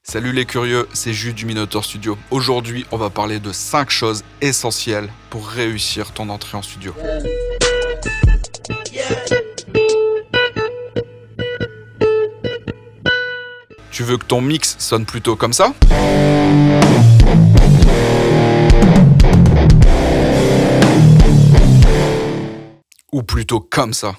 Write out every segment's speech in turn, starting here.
Salut les curieux, c'est Jus du Minotaur Studio. Aujourd'hui, on va parler de 5 choses essentielles pour réussir ton entrée en studio. Tu veux que ton mix sonne plutôt comme ça ? Ou plutôt comme ça ?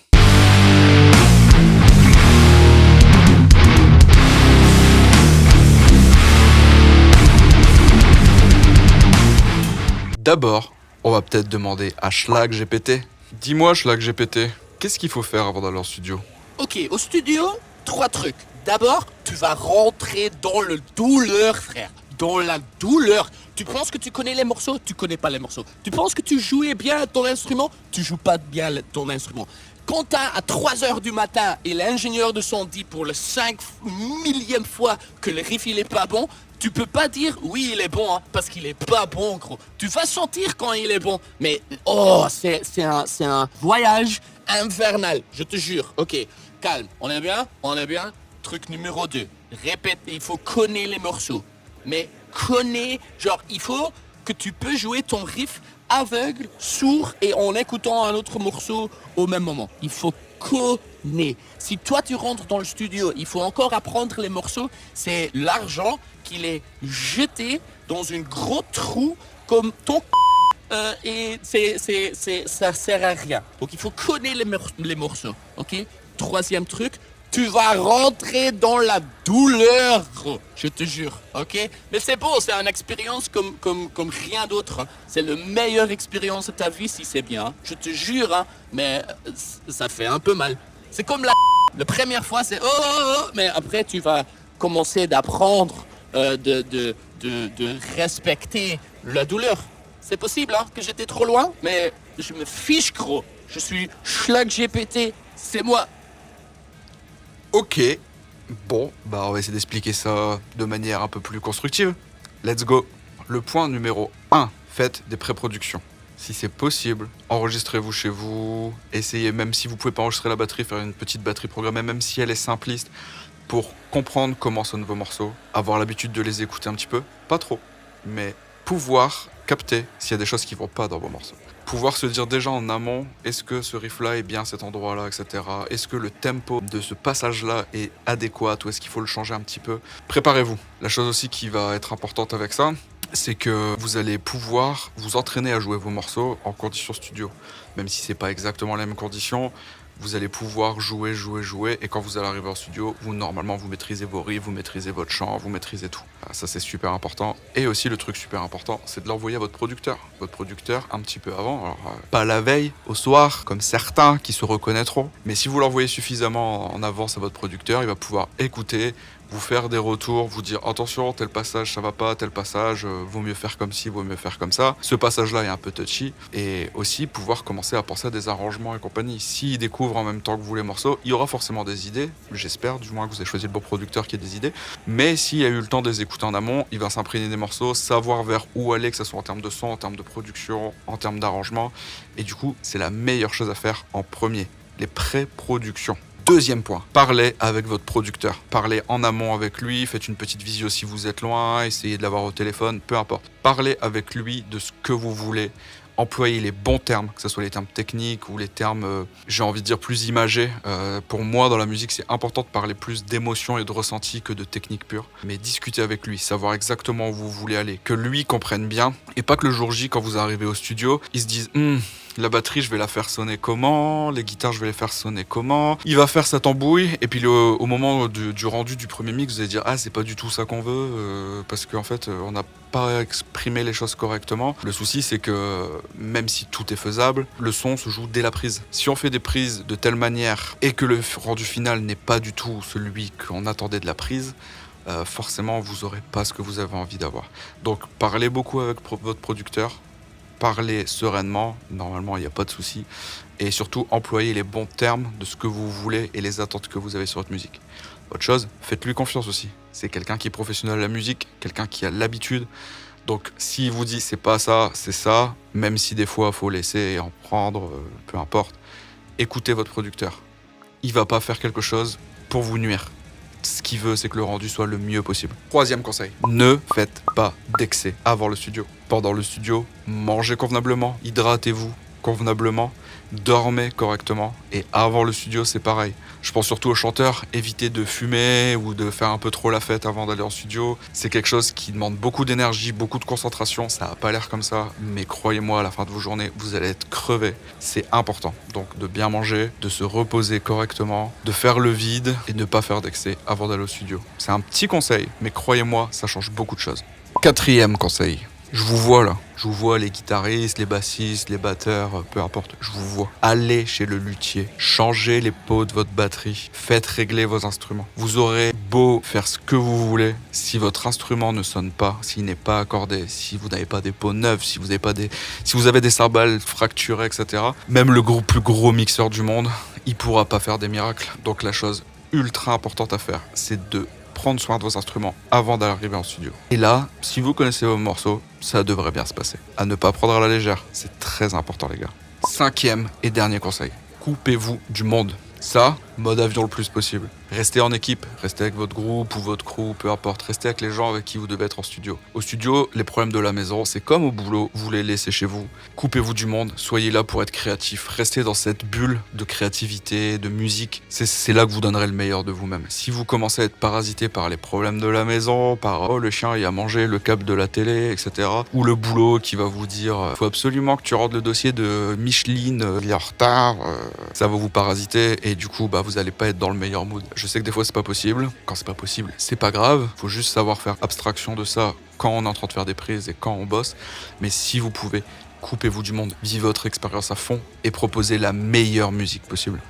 D'abord, on va peut-être demander à SchlagGPT. Dis-moi SchlagGPT, qu'est-ce qu'il faut faire avant d'aller en studio ? Ok, au studio, 3 trucs. D'abord, tu vas rentrer dans le douleur, frère. Dans la douleur. Tu penses que tu connais les morceaux, tu connais pas les morceaux. Tu penses que tu jouais bien ton instrument, tu joues pas bien ton instrument. Quand t'as à 3h du matin et l'ingénieur de son dit pour le 5 millième fois que le riff il est pas bon, tu peux pas dire oui il est bon hein, parce qu'il est pas bon gros. Tu vas sentir quand il est bon, mais c'est un voyage infernal, je te jure. Ok, calme, on est bien. Truc numéro 2, répète, il faut connaître les morceaux. Mais genre il faut que tu peux jouer ton riff aveugle, sourd et en écoutant un autre morceau au même moment. Il faut connaître. Si toi tu rentres dans le studio, il faut encore apprendre les morceaux, c'est l'argent qu'il est jeté dans une gros trou comme ton et ça sert à rien. Donc il faut connaître les morceaux, ok ? Troisième truc, tu vas rentrer dans la douleur, gros. Je te jure, ok ? Mais c'est beau, c'est une expérience comme rien d'autre. C'est la meilleure expérience de ta vie si c'est bien. Je te jure, hein, mais ça fait un peu mal. C'est comme la première fois, c'est mais après tu vas commencer d'apprendre, de respecter la douleur. C'est possible, hein, que j'étais trop loin, mais je me fiche, gros. Je suis SchlagGPT, c'est moi. Ok, bon, on va essayer d'expliquer ça de manière un peu plus constructive. Let's go. Le point numéro 1, faites des pré-productions. Si c'est possible, enregistrez-vous chez vous, essayez, même si vous pouvez pas enregistrer la batterie, faire une petite batterie programmée, même si elle est simpliste, pour comprendre comment sonnent vos morceaux, avoir l'habitude de les écouter un petit peu, pas trop, mais pouvoir capter s'il y a des choses qui vont pas dans vos morceaux. Pouvoir se dire déjà en amont, est-ce que ce riff-là est bien à cet endroit-là, etc. Est-ce que le tempo de ce passage-là est adéquat ou est-ce qu'il faut le changer un petit peu ? Préparez-vous. La chose aussi qui va être importante avec ça, c'est que vous allez pouvoir vous entraîner à jouer vos morceaux en conditions studio. Même si c'est pas exactement les mêmes conditions, vous allez pouvoir jouer, et quand vous allez arriver en studio, normalement, vous maîtrisez vos riffs, vous maîtrisez votre chant, vous maîtrisez tout. Ça, c'est super important. Et aussi, le truc super important, c'est de l'envoyer à votre producteur. Votre producteur, un petit peu avant, alors pas la veille, au soir, comme certains qui se reconnaîtront, mais si vous l'envoyez suffisamment en avance à votre producteur, il va pouvoir écouter, vous faire des retours, vous dire attention, tel passage ça va pas, tel passage vaut mieux faire comme ci, vaut mieux faire comme ça. Ce passage-là est un peu touchy. Et aussi pouvoir commencer à penser à des arrangements et compagnie. S'il découvre en même temps que vous les morceaux, il y aura forcément des idées. J'espère du moins que vous avez choisi le bon producteur qui a des idées. Mais s'il a eu le temps de les écouter en amont, il va s'imprégner des morceaux, savoir vers où aller, que ce soit en termes de son, en termes de production, en termes d'arrangement. Et du coup, c'est la meilleure chose à faire en premier. Les pré-productions. Deuxième point, parlez avec votre producteur. Parlez en amont avec lui, faites une petite visio si vous êtes loin, essayez de l'avoir au téléphone, peu importe. Parlez avec lui de ce que vous voulez. Employez les bons termes, que ce soit les termes techniques ou les termes, j'ai envie de dire, plus imagés. Pour moi, dans la musique, c'est important de parler plus d'émotions et de ressenti que de technique pure. Mais discutez avec lui, savoir exactement où vous voulez aller, que lui comprenne bien. Et pas que le jour J, quand vous arrivez au studio, ils se disent la batterie, je vais la faire sonner comment ? Les guitares, je vais les faire sonner comment ? Il va faire sa tambouille, et puis au moment du rendu du premier mix, vous allez dire c'est pas du tout ça qu'on veut, parce qu'en fait, on n'a pas exprimé les choses correctement. Le souci, c'est que même si tout est faisable, le son se joue dès la prise. Si on fait des prises de telle manière et que le rendu final n'est pas du tout celui qu'on attendait de la prise, forcément, vous n'aurez pas ce que vous avez envie d'avoir. Donc, parlez beaucoup avec votre producteur. Parlez sereinement, normalement il n'y a pas de souci, et surtout employez les bons termes de ce que vous voulez et les attentes que vous avez sur votre musique. Autre chose, faites-lui confiance aussi. C'est quelqu'un qui est professionnel de la musique, quelqu'un qui a l'habitude. Donc s'il vous dit c'est pas ça, c'est ça, même si des fois il faut laisser et en prendre, peu importe, écoutez votre producteur. Il va pas faire quelque chose pour vous nuire. Ce qu'il veut, c'est que le rendu soit le mieux possible. Troisième conseil, ne faites pas d'excès avant le studio. Pendant le studio, mangez convenablement, hydratez-vous convenablement, dormez correctement. Et avant le studio, c'est pareil. Je pense surtout aux chanteurs, évitez de fumer ou de faire un peu trop la fête avant d'aller en studio. C'est quelque chose qui demande beaucoup d'énergie, beaucoup de concentration. Ça n'a pas l'air comme ça, mais croyez-moi, à la fin de vos journées, vous allez être crevé. C'est important. Donc de bien manger, de se reposer correctement, de faire le vide et de ne pas faire d'excès avant d'aller au studio. C'est un petit conseil, mais croyez-moi, ça change beaucoup de choses. Quatrième conseil. Je vous vois là, je vous vois les guitaristes, les bassistes, les batteurs, peu importe, je vous vois. Allez chez le luthier, changez les pots de votre batterie, faites régler vos instruments. Vous aurez beau faire ce que vous voulez, si votre instrument ne sonne pas, s'il n'est pas accordé, si vous n'avez pas des pots neufs, si vous avez des cymbales fracturées, etc. Même le plus gros mixeur du monde, il pourra pas faire des miracles. Donc la chose ultra importante à faire, c'est de prendre soin de vos instruments avant d'arriver en studio. Et là, si vous connaissez vos morceaux, ça devrait bien se passer. À ne pas prendre à la légère, c'est très important les gars. Cinquième et dernier conseil, coupez-vous du monde. Ça, mode avion le plus possible. Restez en équipe, restez avec votre groupe ou votre crew, peu importe. Restez avec les gens avec qui vous devez être en studio. Au studio, les problèmes de la maison, c'est comme au boulot, vous les laissez chez vous. Coupez-vous du monde, soyez là pour être créatif. Restez dans cette bulle de créativité, de musique. C'est là que vous donnerez le meilleur de vous-même. Si vous commencez à être parasité par les problèmes de la maison, par oh le chien il a mangé le câble de la télé, etc. Ou le boulot qui va vous dire faut absolument que tu rendes le dossier de Micheline, il est en retard, ça va vous parasiter et du coup vous allez pas être dans le meilleur mood. Je sais que des fois c'est pas possible. Quand c'est pas possible, c'est pas grave. Faut juste savoir faire abstraction de ça quand on est en train de faire des prises et quand on bosse. Mais si vous pouvez, coupez-vous du monde, vivez votre expérience à fond et proposez la meilleure musique possible.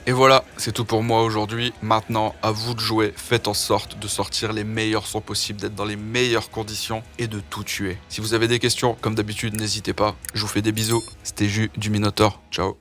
Et voilà, c'est tout pour moi aujourd'hui. Maintenant, à vous de jouer. Faites en sorte de sortir les meilleurs sons possibles, d'être dans les meilleures conditions et de tout tuer. Si vous avez des questions, comme d'habitude, n'hésitez pas. Je vous fais des bisous. C'était Jus du Minotaur. Ciao.